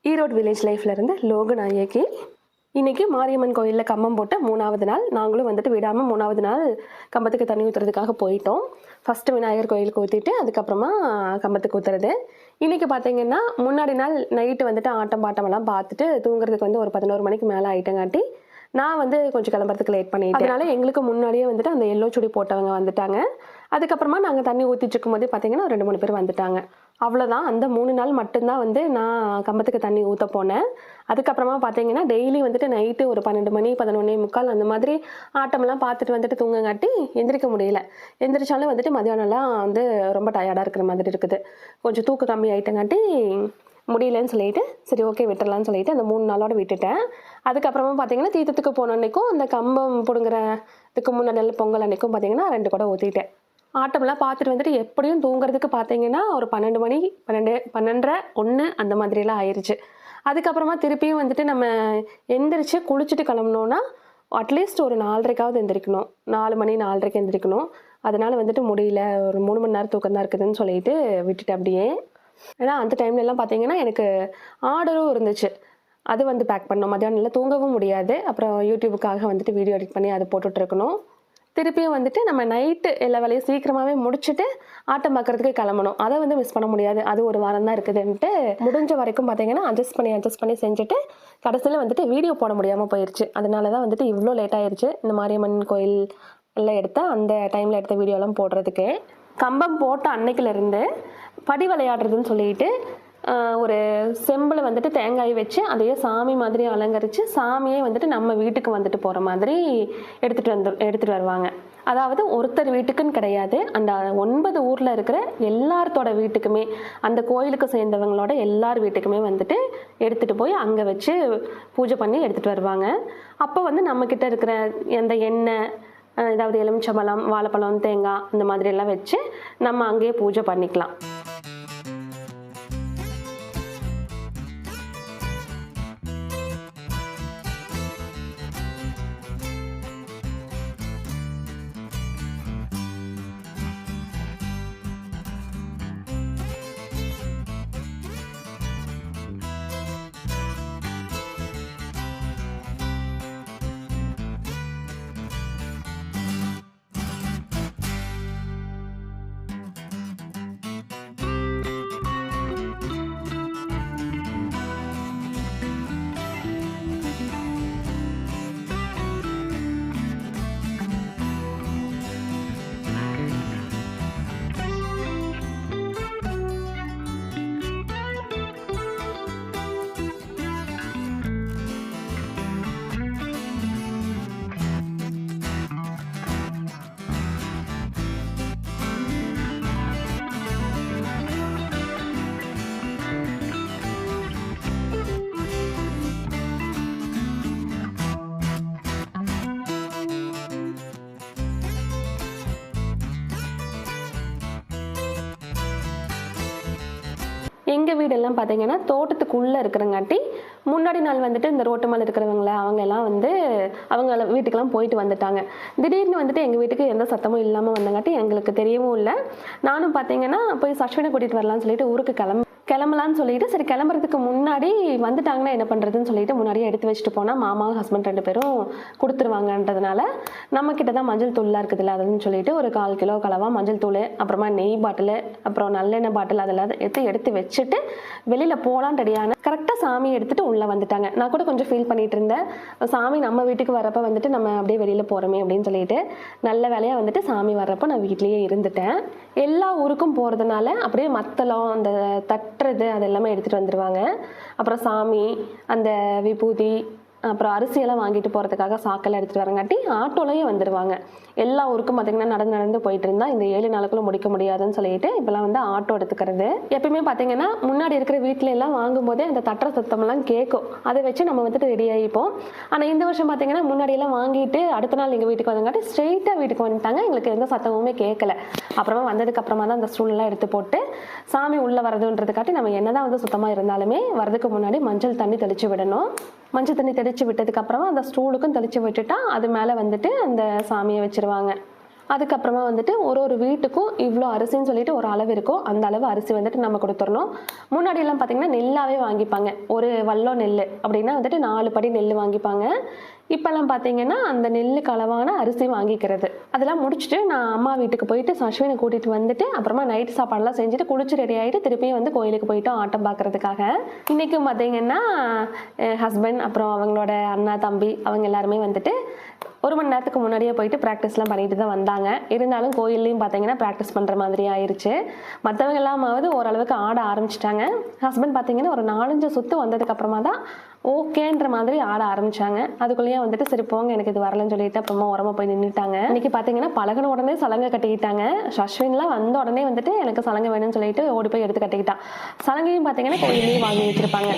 Erode village லைஃப்லேருந்து Loganayaki. இன்றைக்கி மாரியம்மன் கோயிலில் கம்பம் போட்ட 3வது நாள். நாங்களும் வந்துட்டு விடாமல் 3வது நாள் கம்பத்துக்கு தண்ணி ஊற்றுறதுக்காக போயிட்டோம். ஃபஸ்ட்டு விநாயகர் கோயிலுக்கு ஊற்றிட்டு அதுக்கப்புறமா கம்பத்துக்கு ஊற்றுறது. இன்றைக்கி பார்த்தீங்கன்னா முன்னாடி நாள் நைட்டு வந்துட்டு ஆட்டம் பாட்டமெல்லாம் பார்த்துட்டு தூங்குறதுக்கு வந்து ஒரு 11 மணிக்கு மேலே ஆகிட்டங்காட்டி நான் வந்து கொஞ்சம் கிளம்புறதுக்கு லேட் பண்ணிட்டேன். அதனால் எங்களுக்கு முன்னாடியே வந்துட்டு அந்த எல்லோ சுடி போட்டவங்க வந்துட்டாங்க. அதுக்கப்புறமா நாங்கள் தண்ணி ஊற்றிட்டு இருக்கும்போதே பார்த்தீங்கன்னா 2-3 பேர் வந்துட்டாங்க. அவ்வளோதான். அந்த 3 நாள் மட்டும்தான் வந்து நான் கம்பத்துக்கு தண்ணி ஊற்ற போனேன். அதுக்கப்புறமா பார்த்தீங்கன்னா டெய்லி வந்துட்டு நைட்டு ஒரு 12 மணி 11:45 அந்த மாதிரி ஆட்டமெல்லாம் பார்த்துட்டு வந்துட்டு தூங்கங்காட்டி எந்திரிக்க முடியல. எந்திரிச்சாலும் வந்துட்டு மதியானம்லாம் வந்து ரொம்ப டயர்டாக இருக்கிற மாதிரி இருக்குது. கொஞ்சம் தூக்கம் கம்மி ஆகிட்டங்காட்டி முடியலன்னு சொல்லிட்டு சரி ஓகே விட்டுறலான்னு சொல்லிட்டு அந்த 3 நாளோட விட்டுட்டேன். அதுக்கப்புறமா பார்த்தீங்கன்னா தீர்த்தத்துக்கு போன அன்னைக்கும் அந்த கம்பம் பிடுங்குறதுக்கு முன்னாடி பொங்கல் அன்னைக்கும் பார்த்தீங்கன்னா 2 குடம் ஊற்றிட்டேன். ஆட்டமெல்லாம் பார்த்துட்டு வந்துட்டு எப்படியும் தூங்குறதுக்கு பார்த்தீங்கன்னா ஒரு 12 மணி 12:30 1 அந்த மாதிரியெல்லாம் ஆயிடுச்சு. அதுக்கப்புறமா திருப்பியும் வந்துட்டு நம்ம எந்திரிச்சு குளிச்சுட்டு கிளம்புனோன்னா அட்லீஸ்ட் ஒரு 4:30க்காவது எந்திரிக்கணும். 4 மணி 4:30க்கு எந்திரிக்கணும். அதனால வந்துட்டு முடியல, ஒரு 3 மணி நேரம் தூக்கம் தான் இருக்குதுன்னு சொல்லிட்டு விட்டுட்டு அப்படியே. ஏன்னா அந்த டைம்லலாம் பார்த்தீங்கன்னா எனக்கு ஆர்டரும் இருந்துச்சு. அது வந்து பேக் பண்ணோம். மத்தியானம் தூங்கவும் முடியாது. அப்புறம் யூடியூபுக்காக வந்துட்டு வீடியோ எடிட் பண்ணி அதை போட்டுட்ருக்கணும். திருப்பியும் வந்துட்டு நம்ம நைட்டு எல்லா வேலையும் சீக்கிரமாகவே முடிச்சுட்டு ஆட்டம் பார்க்குறதுக்கு கிளம்பணும். அதை வந்து மிஸ் பண்ண முடியாது. அது ஒரு வாரம் தான் இருக்குதுன்ட்டு முடிஞ்ச வரைக்கும் பார்த்தீங்கன்னா அட்ஜஸ்ட் பண்ணி செஞ்சுட்டு கடைசியில் வந்துட்டு வீடியோ போட முடியாமல் போயிடுச்சு. அதனால தான் வந்துட்டு இவ்வளோ லேட் ஆயிடுச்சு இந்த மாரியம்மன் கோயில் எல்லாம் எடுத்த அந்த டைமில் எடுத்த வீடியோலாம் போடுறதுக்கு. கம்பம் போட்ட அன்னைக்கிலேருந்து படி விளையாடுறதுன்னு சொல்லிட்டு ஒரு செம்பில் வந்துட்டு தேங்காய் வச்சு அதையே சாமி மாதிரி அலங்கரித்து சாமியே வந்துட்டு நம்ம வீட்டுக்கு வந்துட்டு போகிற மாதிரி எடுத்துகிட்டு வருவாங்க. அதாவது ஒருத்தர் வீட்டுக்குன்னு கிடையாது, அந்த 9 ஊரில் இருக்கிற எல்லாத்தோட வீட்டுக்குமே, அந்த கோயிலுக்கு சேர்ந்தவங்களோட எல்லார் வீட்டுக்குமே வந்துட்டு எடுத்துகிட்டு போய் அங்கே வச்சு பூஜை பண்ணி எடுத்துகிட்டு வருவாங்க. அப்போ வந்து நம்மக்கிட்ட இருக்கிற எந்த எண்ணெய், ஏதாவது எலுமிச்சம்பழம், வாழைப்பழம், தேங்காய் இந்த மாதிரியெல்லாம் வச்சு நம்ம அங்கேயே பூஜை பண்ணிக்கலாம். எங்கள் வீடெல்லாம் பார்த்தீங்கன்னா தோட்டத்துக்குள்ளே இருக்கிறங்காட்டி முன்னாடி நாள் வந்துட்டு இந்த ரோட்டு மேலே இருக்கிறவங்கள அவங்க எல்லாம் வந்து அவங்க வீட்டுக்கெல்லாம் போயிட்டு வந்துட்டாங்க. திடீர்னு வந்துட்டு எங்கள் வீட்டுக்கு எந்த சத்தமும் இல்லாமல் வந்தங்காட்டி எங்களுக்கு தெரியவும் இல்லை. நானும் பார்த்தீங்கன்னா போய் சஷ்வினை கூட்டிகிட்டு வரலான்னு சொல்லிட்டு ஊருக்கு கிளம்பலான்னு சொல்லிட்டு சரி கிளம்புறதுக்கு முன்னாடி வந்துட்டாங்கன்னா என்ன பண்ணுறதுன்னு சொல்லிட்டு முன்னாடியே எடுத்து வச்சுட்டு போனால் மாமாவும் ஹஸ்பண்ட் 2 பேரும் கொடுத்துருவாங்கன்றதுனால நம்மக்கிட்ட தான் மஞ்சள் தூள்லாம் இருக்குதுல்ல அதுன்னு சொல்லிட்டு ஒரு 1/4 கிலோ கலவா மஞ்சள் தூள், அப்புறமா நெய் பாட்டில், அப்புறம் நல்லெண்ணெய் பாட்டில் அதெல்லாம் எடுத்து வச்சுட்டு வெளியில் போகலான்னு ரெடியான கரெக்டாக சாமி எடுத்துகிட்டு உள்ளே வந்துட்டாங்க. நான் கூட கொஞ்சம் ஃபீல் பண்ணிட்டு இருந்தேன், சாமி நம்ம வீட்டுக்கு வரப்போ வந்துட்டு நம்ம அப்படியே வெளியில் போகிறோமே அப்படின்னு சொல்லிட்டு. நல்ல வேலையாக வந்துட்டு சாமி வர்றப்போ நான் வீட்லேயே இருந்துட்டேன். எல்லா ஊருக்கும் போகிறதுனால அப்படியே மத்தளம் அந்த தட்டுறது அது எல்லாமே எடுத்துகிட்டு வந்துடுவாங்க. அப்புறம் சாமி அந்த விபூதி அப்புறம் அரிசியெல்லாம் வாங்கிட்டு போகிறதுக்காக சாக்கெல்லாம் எடுத்துகிட்டு வரங்காட்டி ஆட்டோலையும் வந்துடுவாங்க. எல்லா ஊருக்கும் பார்த்திங்கன்னா நடந்து போயிட்டு இருந்தால் இந்த 7 நாளுக்குள்ளே முடிக்க முடியாதுன்னு சொல்லிட்டு இப்போலாம் வந்து ஆட்டோ எடுத்துக்கிறது. எப்பயுமே பார்த்திங்கன்னா முன்னாடி இருக்கிற வீட்டில எல்லாம் வாங்கும்போதே அந்த தட்டுற சத்தமெல்லாம் கேட்கும், அதை வச்சு நம்ம வந்துட்டு ரெடி ஆகிப்போம். ஆனால் இந்த வருஷம் பார்த்திங்கன்னா முன்னாடியெல்லாம் வாங்கிட்டு அடுத்த நாள் எங்கள் வீட்டுக்கு வந்தங்காட்டி ஸ்ட்ரெயிட்டாக வீட்டுக்கு வந்துட்டாங்க. எங்களுக்கு எந்த சத்தமுமே கேட்கல. அப்புறமா வந்ததுக்கப்புறமா தான் அந்த ஸ்டூலெலாம் எடுத்து போட்டு சாமி உள்ளே வரதுன்றதுக்காட்டி நம்ம என்ன தான் வந்து சுத்தமாக இருந்தாலுமே வரதுக்கு முன்னாடி மஞ்சள் தண்ணி தெளித்து விடணும். மஞ்சள் தண்ணி தெளித்து விட்டதுக்கப்புறமா அந்த ஸ்டூலுக்கும் தெளித்து விட்டுட்டா அது மேலே வந்துட்டு அந்த சாமியை வச்சுருவாங்க. அதுக்கப்புறமா வந்துட்டு ஒரு வீட்டுக்கும் இவ்வளோ அரிசின்னு சொல்லிட்டு ஒரு அளவு இருக்கும், அந்த அளவு அரிசி வந்துட்டு நம்ம கொடுத்துடணும். முன்னாடியெல்லாம் பார்த்திங்கன்னா நெல்லாவே வாங்கிப்பாங்க, ஒரு வல்லம் நெல் அப்படின்னா வந்துட்டு 4 படி நெல் வாங்கிப்பாங்க. இப்போல்லாம் பார்த்தீங்கன்னா அந்த நெல்லுக்கு அளவான அரிசி வாங்கிக்கிறது. அதெல்லாம் முடிச்சுட்டு நான் அம்மா வீட்டுக்கு போயிட்டு அஸ்வினை கூட்டிகிட்டு வந்துட்டு அப்புறமா நைட் சாப்பாடெல்லாம் செஞ்சுட்டு குளிச்சு ரெடி ஆகிட்டு திருப்பியும் வந்து கோயிலுக்கு போயிட்டோம் ஆட்டம் பார்க்குறதுக்காக. இன்றைக்கும் பார்த்தீங்கன்னா ஹஸ்பண்ட் அப்புறம் அவங்களோட அண்ணா தம்பி அவங்க எல்லாருமே வந்துட்டு 1 மணி நேரத்துக்கு முன்னாடியே போயிட்டு ப்ராக்டிஸ்லாம் பண்ணிட்டு தான் வந்தாங்க. இருந்தாலும் கோயில்லையும் பார்த்தீங்கன்னா ப்ராக்டிஸ் பண்ணுற மாதிரி ஆயிடுச்சு. மற்றவங்க எல்லாமாவது ஓரளவுக்கு ஆட ஆரம்பிச்சிட்டாங்க. ஹஸ்பண்ட் பார்த்தீங்கன்னா ஒரு 4-5 சுற்று வந்ததுக்கப்புறமா தான் ஓகேன்ற மாதிரி ஆட ஆரம்பித்தாங்க. அதுக்குள்ளேயே வந்துட்டு சரி போங்க எனக்கு இது வரலன்னு சொல்லிட்டு அப்புறமா உரமா போய் நின்றுட்டாங்க. இன்றைக்கி பார்த்தீங்கன்னா பழகின உடனே சலங்கை கட்டிக்கிட்டாங்க. அஸ்வின்லாம் வந்த உடனே வந்துட்டு எனக்கு சலங்கை வேணும்னு சொல்லிட்டு ஓடி போய் எடுத்து கட்டிக்கிட்டான். சலங்கையும் பார்த்தீங்கன்னா கோயிலையும் வாங்கி வச்சுருப்பாங்க.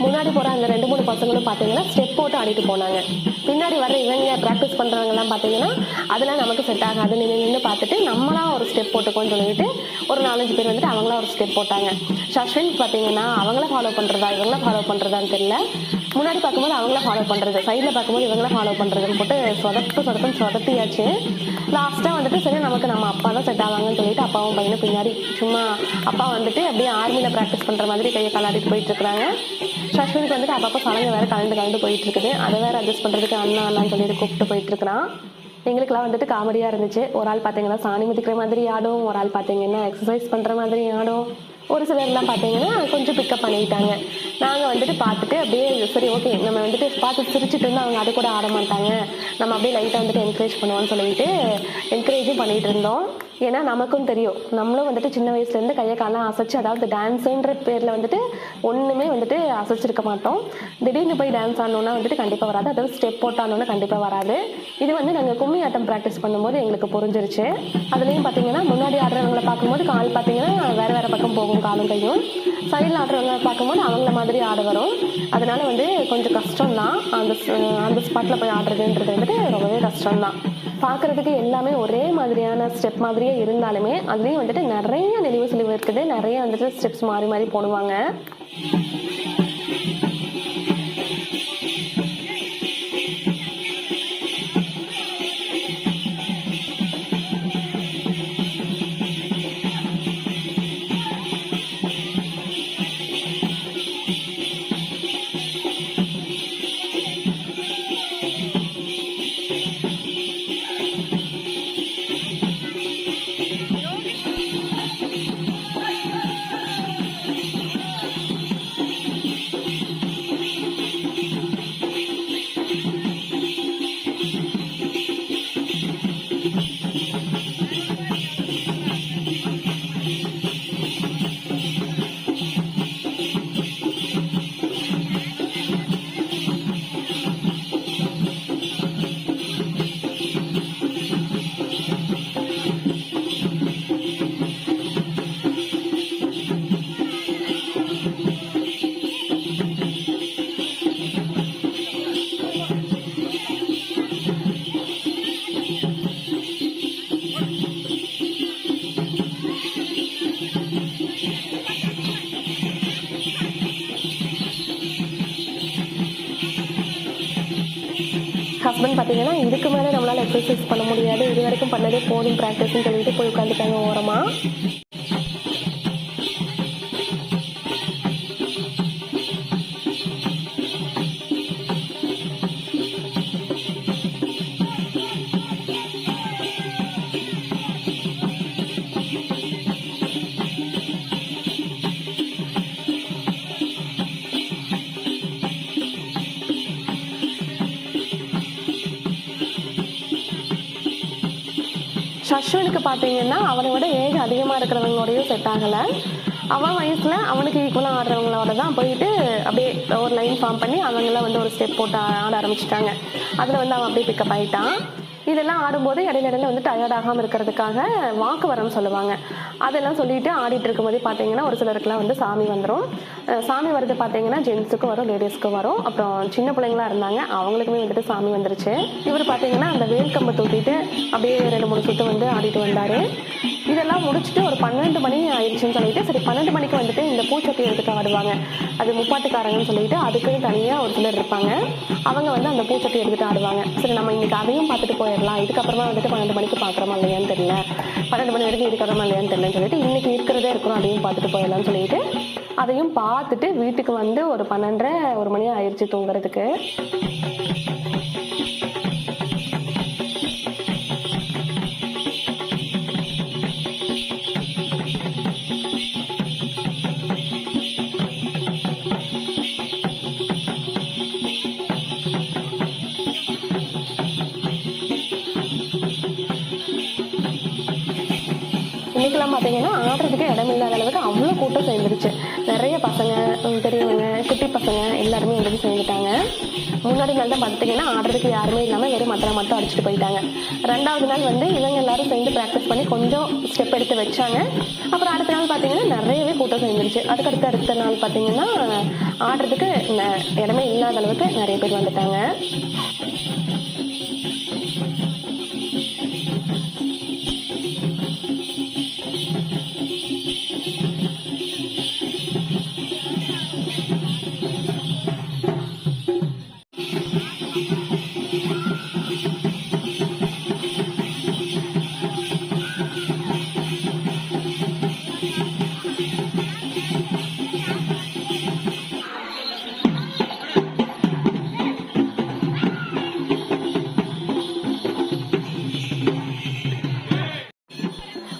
முன்னாடி போகிற அந்த 2-3 பசங்களும் பார்த்தீங்கன்னா ஸ்டெப் போட்டு ஆடிட்டு போனாங்க. பின்னாடி வர இவங்க ப்ராக்டிஸ் பண்ணுறவங்கலாம் பார்த்தீங்கன்னா அதெல்லாம் நமக்கு செட் ஆகாது, நின்று பார்த்துட்டு நம்மளாம் ஒரு ஸ்டெப் போட்டுக்கோன்னு சொல்லிட்டு ஒரு 4-5 பேர் வந்துட்டு அவங்களாம் ஒரு ஸ்டெப் போட்டாங்க. அஸ்வின் பார்த்தீங்கன்னா அவங்கள ஃபாலோ பண்ணுறதா இவங்கள ஃபாலோ பண்ணுறதான்னு தெரியல. முன்னாடி பார்க்கும்போது அவங்கள ஃபாலோ பண்ணுறது, சைடில் பார்க்கும்போது இவங்கள ஃபாலோ பண்ணுறதுன்னு போட்டு சொதப்பியாச்சு. லாஸ்ட்டாக வந்துட்டு சரி நமக்கு நம்ம அப்பா தான் செட் ஆவாங்கன்னு சொல்லிட்டு அப்பாவும் பையனும் பின்னாடி சும்மா அப்பா வந்துட்டு அப்படியே ஆர்மியில் ப்ராக்டிஸ் பண்ணுற மாதிரி கையை கலாடிட்டு போயிட்டுருக்குறாங்க. அஸ்வினுக்கு வந்துட்டு அப்பப்போ சலங்கை வேறு கலந்து போயிட்டு இருக்குது. அதை வேறு அட்ஜஸ்ட் பண்ணுறதுக்கு அண்ணான்னு சொல்லிட்டு கூப்பிட்டு போயிட்டுருக்குறான். எங்களுக்கெல்லாம் வந்துட்டு காமெடியாக இருந்துச்சு. ஒரு ஆள் பார்த்தீங்கன்னா சாணி மிதிக்கிற மாதிரி ஆடும், ஒரு ஆள் பார்த்தீங்கன்னா எக்ஸசைஸ் பண்ணுற மாதிரி ஆடும், ஒரு சிலர்லாம் பார்த்தீங்கன்னா கொஞ்சம் பிக்கப் பண்ணிக்கிட்டாங்க. நாங்கள் வந்துட்டு பார்த்துட்டு அப்படியே சரி ஓகே நம்ம வந்துட்டு பார்த்து சிரிச்சுட்டு இருந்தால் அவங்க அதை கூட ஆட மாட்டாங்க, நம்ம அப்படியே லைட்டாக வந்துட்டு என்கரேஜ் பண்ணுவோம்னு சொல்லிட்டு என்கரேஜும் பண்ணிகிட்டு இருந்தோம். ஏன்னா நமக்கும் தெரியும் நம்மளும் வந்துட்டு சின்ன வயசுலேருந்து கையை காலம் அசைச்சு, அதாவது டான்ஸுன்ற பேரில் வந்துட்டு ஒன்றுமே வந்துட்டு அசைச்சிருக்க மாட்டோம். திடீர்னு போய் டான்ஸ் ஆடணுன்னா வந்துட்டு கண்டிப்பாக வராது, அதாவது ஸ்டெப் போட்டானோன்னா கண்டிப்பாக வராது. இது வந்து நாங்கள் கும்மி ஆட்டம் ப்ராக்டிஸ் பண்ணும்போது எங்களுக்கு புரிஞ்சிருச்சு. அதுலேயும் பார்த்தீங்கன்னா முன்னாடி ஆடுறவங்களை பார்க்கும்போது கால் பார்த்தீங்கன்னா வேறு பக்கம் போகும், காலும் கையும். சைடில் ஆடுறவங்க பார்க்கும்போது அவங்கள மாதிரி ஆட வரும். அதனால வந்து கொஞ்சம் கஷ்டம்தான் அந்த ஸ்பாட்டில் போய் ஆடுறதுன்றது வந்துட்டு ரொம்பவே கஷ்டம்தான். பார்க்குறதுக்கு எல்லாமே ஒரே மாதிரியான ஸ்டெப் மாதிரியே இருந்தாலுமே அதுலேயும் வந்துட்டு நிறைய நெளிவு சுழிவு இருக்குது, நிறைய வந்துட்டு ஸ்டெப்ஸ் மாறி மாறி போடுவாங்க. ஹஸ்பண்ட் பார்த்தீங்கன்னா இதுக்கு மேலே நம்மளால் எக்ஸசைஸ் பண்ண முடியாது, இது வரைக்கும் பண்ணதே போதும் ப்ராக்டிஸ்ன்னு சொல்லிட்டு போய் உட்காந்துட்டாங்க ஓரமாக. ஷஷ்வனுக்கு பார்த்தீங்கன்னா அவனை விட ஏஜ் அதிகமாக இருக்கிறவங்களோடையும் செட் ஆகலை. அவன் வயசில் அவனுக்கு ஈக்குவலாக ஆடுறவங்களோட தான் போயிட்டு அப்படியே ஒரு லைன் ஃபார்ம் பண்ணி அவங்களாம் வந்து ஒரு ஸ்டெப் போட்டு ஆட ஆரம்பிச்சிட்டாங்க. அதில் வந்து அவன் அப்படியே பிக்கப் ஆகிட்டான். இதெல்லாம் ஆடும்போது இடையில வந்து டயர்டாகாமல் இருக்கிறதுக்காக வாக்கு வரம்னு சொல்லுவாங்க. அதெல்லாம் சொல்லிட்டு ஆடிட்டு இருக்கும்போதே பார்த்தீங்கன்னா ஒரு சிலருக்குலாம் வந்து சாமி வந்துடும். சாமி வருது பார்த்தீங்கன்னா ஜென்ஸுக்கும் வரும், லேடிஸ்க்கும் வரும். அப்புறம் சின்ன பிள்ளைங்களா இருந்தாங்க, அவங்களுக்குமே வந்துட்டு சாமி வந்துருச்சு. இவர் பார்த்தீங்கன்னா அந்த வேல்கம்பை தூக்கிட்டு அப்படியே 2-3 சுற்று வந்து ஆடிட்டு வந்தார். இதெல்லாம் முடிச்சுட்டு ஒரு 12 மணி ஆயிடுச்சுன்னு சொல்லிட்டு சரி 12 மணிக்கு வந்துட்டு இந்த பூச்சட்டி எடுத்துட்டு ஆடுவாங்க. அது முப்பாட்டுக்காரங்கன்னு சொல்லிட்டு அதுக்குன்னு தனியாக ஒரு சிலர் இருப்பாங்க. அவங்க வந்து அந்த பூச்சட்டி எடுத்துட்டு ஆடுவாங்க. சரி நம்ம இன்னைக்கு அதையும் பார்த்துட்டு போயிடலாம், இதுக்கப்புறமா வந்துட்டு 12 மணிக்கு பார்க்குறோமா இல்லையான்னு தெரியல, 12 மணி வரைக்கும் இருக்கிறோமா இல்லையான்னு தெரியலன்னு சொல்லிட்டு இன்னைக்கு இருக்கிறதே இருக்கிறோம் அதையும் பார்த்துட்டு போயிடலாம்னு சொல்லிட்டு அதையும் பார்த்துட்டு வீட்டுக்கு வந்து ஒரு 12:30-1 மணி ஆயிடுச்சு தூங்குறதுக்கு. இன்னைக்கெல்லாம் பார்த்தீங்கன்னா ஆடுறதுக்கு இடம் இல்லாத அளவுக்கு அவ்வளோ கூட்டம் சேர்ந்துருச்சு. நிறைய பசங்க, பெரியவங்க, குட்டி பசங்க எல்லாருமே வந்துட்டு சேர்ந்துட்டாங்க. முன்னாடி நாள் தான் பார்த்தீங்கன்னா ஆடுறதுக்கு யாருமே இல்லாமல் வெறும் மத்தளம் மட்டும் அடிச்சுட்டு போயிட்டாங்க. 2வது நாள் வந்து இவங்க எல்லாரும் சேர்ந்து ப்ராக்டிஸ் பண்ணி கொஞ்சம் ஸ்டெப் எடுத்து வச்சாங்க. அப்புறம் அடுத்த நாள் பார்த்தீங்கன்னா நிறையவே கூட்டம் சேர்ந்துருச்சு. அடுத்த நாள் பார்த்தீங்கன்னா ஆடுறதுக்கு இடமே இல்லாத அளவுக்கு நிறைய பேர் வந்துட்டாங்க.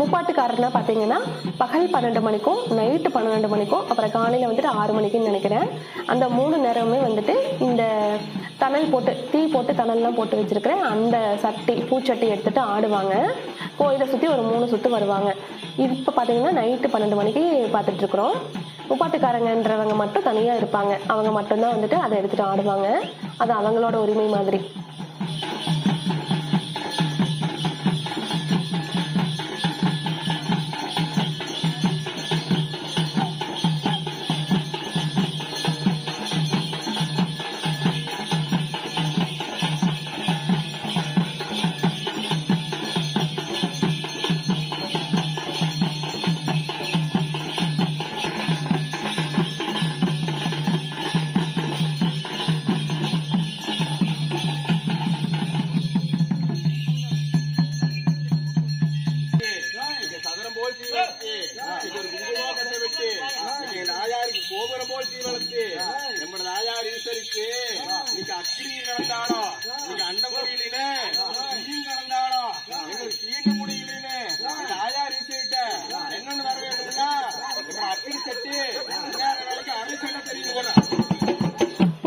முப்பாட்டுக்காரர்னா பார்த்தீங்கன்னா பகல் 12 மணிக்கும் நைட்டு 12 மணிக்கும் அப்புறம் காலையில் வந்துட்டு 6 மணிக்குன்னு நினைக்கிறேன். அந்த 3 நேரமுமே வந்துட்டு இந்த தணல் போட்டு தீ போட்டு தணல்லாம் போட்டு வச்சிருக்கிற அந்த பூச்சட்டி எடுத்துட்டு ஆடுவாங்க. கோயிலை சுற்றி ஒரு 3 சுற்று வருவாங்க. இப்போ பார்த்தீங்கன்னா நைட்டு 12 மணிக்கு பார்த்துட்டு இருக்கிறோம். முப்பாட்டுக்காரங்கன்றவங்க மட்டும் தனியாக இருப்பாங்க. அவங்க மட்டும்தான் வந்துட்டு அதை எடுத்துட்டு ஆடுவாங்க. அது அவங்களோட உரிமை மாதிரி.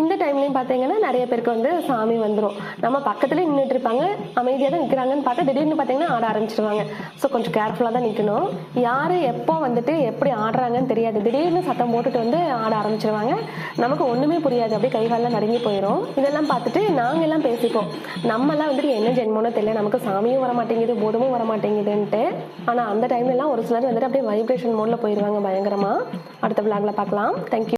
இந்த டைம்லையும் பார்த்தீங்கன்னா நிறைய பேருக்கு வந்து சாமி வந்துடும். நம்ம பக்கத்துலேயே நின்றுட்டு இருப்பாங்க, அமைதியாக தான் நிற்கிறாங்கன்னு பார்த்தா திடீர்னு பார்த்தீங்கன்னா ஆட ஆரம்பிச்சிடுவாங்க. ஸோ கொஞ்சம் கேர்ஃபுல்லாக தான் நிற்கணும். யார் எப்போ வந்துட்டு எப்படி ஆடுறாங்கன்னு தெரியாது. திடீர்னு சத்தம் போட்டுட்டு வந்து ஆட ஆரம்பிச்சிடுவாங்க. நமக்கு ஒன்றுமே புரியாது, அப்படியே கை காலெல்லாம் நடுங்கி போயிடும். இதெல்லாம் பார்த்துட்டு நாங்கள் எல்லாம் பேசிப்போம், நம்மலாம் வந்துட்டு என்ன ஜென்மோன்னு தெரியல, நமக்கு சாமியும் வர மாட்டேங்குது பூதமும் வர மாட்டேங்குதுன்ட்டு. ஆனால் அந்த டைம்லலாம் ஒரு சிலர் வந்துட்டு அப்படியே வைப்ரேஷன் மோடில் போயிடுவாங்க பயங்கரமாக. அடுத்த விளாகில் பார்க்கலாம். தேங்க்யூ.